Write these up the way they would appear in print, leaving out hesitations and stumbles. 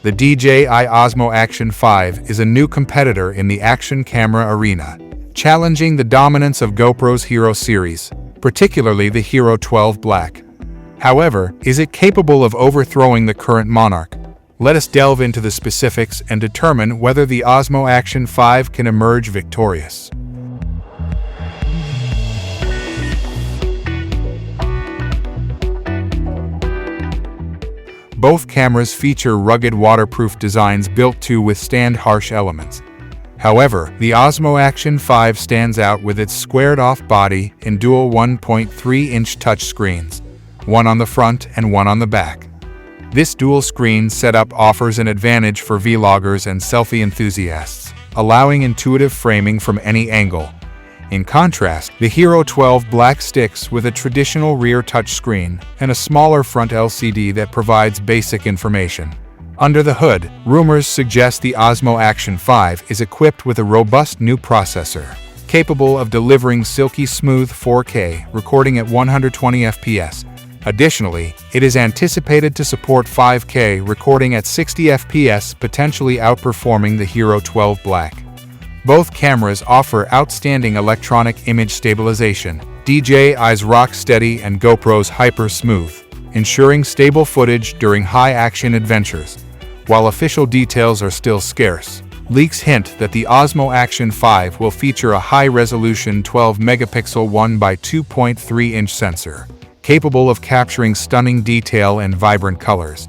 The DJI Osmo Action 5 is a new competitor in the action camera arena, challenging the dominance of GoPro's Hero series, particularly the Hero 12 Black. However, is it capable of overthrowing the current monarch? Let us delve into the specifics and determine whether the Osmo Action 5 can emerge victorious. Both cameras feature rugged waterproof designs built to withstand harsh elements. However, the Osmo Action 5 stands out with its squared-off body and dual 1.3-inch touchscreens, one on the front and one on the back. This dual-screen setup offers an advantage for vloggers and selfie enthusiasts, allowing intuitive framing from any angle. In contrast, the Hero 12 Black sticks with a traditional rear touchscreen and a smaller front LCD that provides basic information. Under the hood, rumors suggest the Osmo Action 5 is equipped with a robust new processor, capable of delivering silky smooth 4K recording at 120 FPS. Additionally, it is anticipated to support 5K recording at 60 FPS, potentially outperforming the Hero 12 Black. Both cameras offer outstanding electronic image stabilization, DJI's Rock Steady and GoPro's Hyper Smooth, ensuring stable footage during high-action adventures. While official details are still scarce, leaks hint that the Osmo Action 5 will feature a high-resolution 12-megapixel 1x2.3-inch sensor, capable of capturing stunning detail and vibrant colors.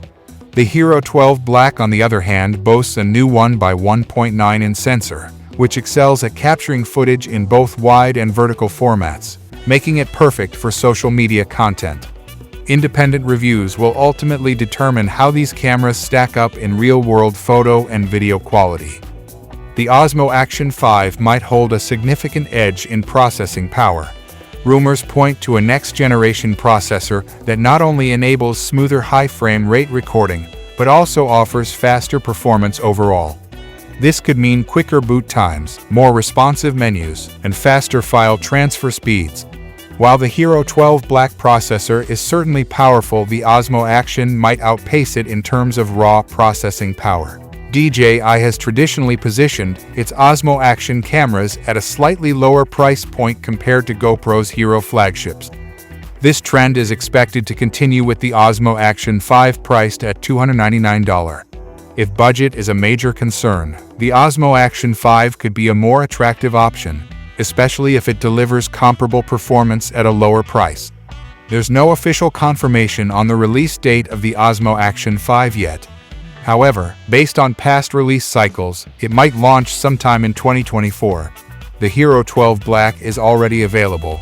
The Hero 12 Black, on the other hand, boasts a new 1x1.9-inch sensor, which excels at capturing footage in both wide and vertical formats, making it perfect for social media content. Independent reviews will ultimately determine how these cameras stack up in real-world photo and video quality. The Osmo Action 5 might hold a significant edge in processing power. Rumors point to a next-generation processor that not only enables smoother high frame rate recording, but also offers faster performance overall. This could mean quicker boot times, more responsive menus, and faster file transfer speeds. While the Hero 12 Black processor is certainly powerful, the Osmo Action might outpace it in terms of raw processing power. DJI has traditionally positioned its Osmo Action cameras at a slightly lower price point compared to GoPro's Hero flagships. This trend is expected to continue with the Osmo Action 5 priced at $299. If budget is a major concern, the Osmo Action 5 could be a more attractive option, especially if it delivers comparable performance at a lower price. There's no official confirmation on the release date of the Osmo Action 5 yet. However, based on past release cycles, it might launch sometime in 2024. The Hero 12 Black is already available.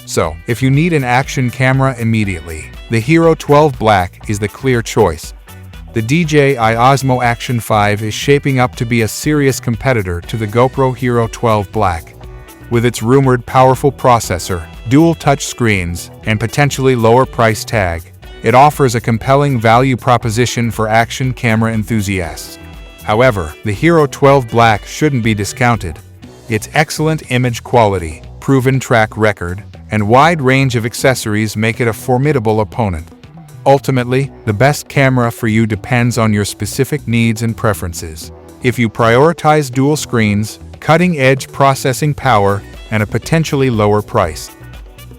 So, if you need an action camera immediately, the Hero 12 Black is the clear choice. The DJI Osmo Action 5 is shaping up to be a serious competitor to the GoPro Hero 12 Black. With its rumored powerful processor, dual touch screens, and potentially lower price tag, it offers a compelling value proposition for action camera enthusiasts. However, the Hero 12 Black shouldn't be discounted. Its excellent image quality, proven track record, and wide range of accessories make it a formidable opponent. Ultimately, the best camera for you depends on your specific needs and preferences. If you prioritize dual screens, cutting-edge processing power, and a potentially lower price,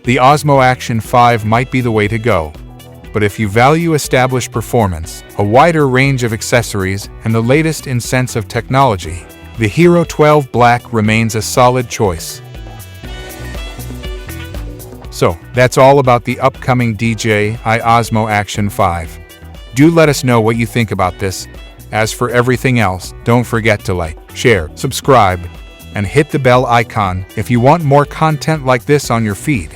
the Osmo Action 5 might be the way to go. But if you value established performance, a wider range of accessories, and the latest in sense of technology, the Hero 12 Black remains a solid choice. So, that's all about the upcoming DJI Osmo Action 5. Do let us know what you think about this. As for everything else, don't forget to like, share, subscribe, and hit the bell icon if you want more content like this on your feed.